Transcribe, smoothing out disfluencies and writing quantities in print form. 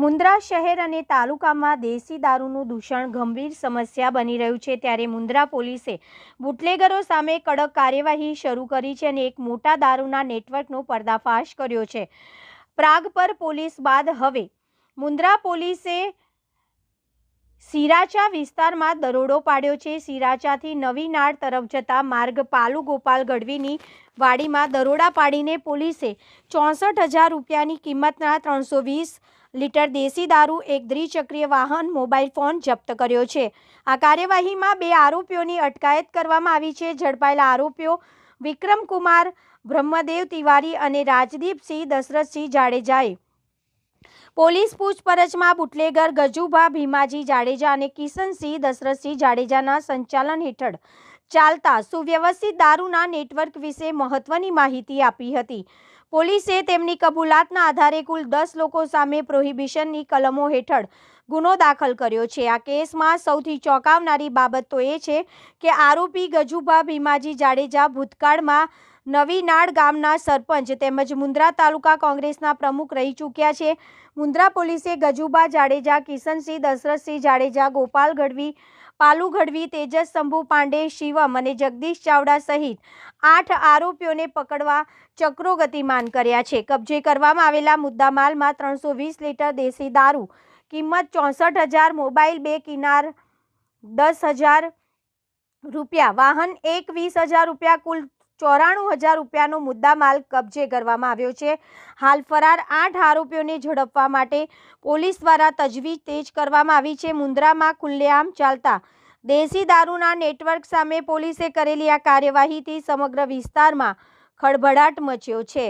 મુન્દ્રા શહેર અને તાલુકામાં દેશી દારૂનું દૂષણ ગંભીર સમસ્યા બની રહ્યું છે, ત્યારે મુન્દ્રા પોલીસે બુટલેગરો સામે કડક કાર્યવાહી શરૂ કરી છે અને એક મોટા દારૂના નેટવર્કનો પર્દાફાશ કર્યો છે. પ્રાગપર પોલીસ બાદ હવે મુન્દ્રા પોલીસે સિરાચા વિસ્તારમાં દરોડો પાડ્યો છે. સિરાચાથી નવી નાળ તરફ જતા માર્ગ પાલુ ગોપાલ ગઢવીની વાડીમાં દરોડા પાડીને પોલીસે 64,000 રૂપિયાની કિંમતના 320 લીટર દેશી દારૂ, એક દ્વિચક્રીય વાહન, મોબાઈલ ફોન જપ્ત કર્યો છે. આ કાર્યવાહીમાં 2 આરોપીઓની અટકાયત કરવામાં આવી છે. ઝડપાયેલા આરોપીઓ વિક્રમકુમાર બ્રહ્મદેવ તિવારી અને રાજદીપસિંહ દશરથસિંહ જાડેજાએ પોલીસ પૂછપરછમાં બુટલેગર ગજુભા ભીમાજી જાડેજા અને કિશનસિંહ દશરથસિંહ જાડેજાના સંચાલન હેઠળ ચાલતા સુવ્યવસ્થિત દારૂના નેટવર્ક વિશે મહત્વની માહિતી આપી હતી. પોલીસે તેમની કબૂલાતના આધારે કુલ 10 લોકો સામે પ્રોહિબિશનની કલમો હેઠળ ગુનો દાખલ કર્યો છે. આ કેસમાં સૌથી ચોંકાવનારી બાબત તો એ છે કે આરોપી ગજુભા ભીમાજી જાડેજા ભૂતકાળમાં નવીનાળ ગામના સરપંચ તેમજ મુન્દ્રા તાલુકા કોંગ્રેસના પ્રમુખ રહી ચૂક્યા છે. મુન્દ્રા પોલીસે ગજુભા જાડેજા, કિશનસિંહ દશરથસિંહ જાડેજા, ગોપાલ ગઢવી, પાલુ ગઢવી, તેજસ શંભુ પાંડે, શિવમ અને જગદીશ ચાવડા સહિત 8 આરોપીઓને પકડવા ચક્રો ગતિમાન કર્યા છે. કબજે કરવામાં આવેલા મુદ્દામાલમાં 320 લીટર દેશી દારૂ, કિંમત 64,000, મોબાઈલ 2 કિનાર 10,000 રૂપિયા, વાહન 20,000 રૂપિયા, કુલ 94,000 રૂપિયાનો મુદ્દામાલ કબજે કરવામાં આવ્યો છે. હાલ ફરાર 8 આરોપીઓને ઝડપવા માટે પોલીસ દ્વારા તજવીજ તેજ કરવામાં આવી છે. મુન્દ્રામાં ખુલ્લેઆમ ચાલતા દેશી દારૂના નેટવર્ક સામે પોલીસે કરેલી આ કાર્યવાહીથી સમગ્ર વિસ્તારમાં ખળભળાટ મચ્યો છે.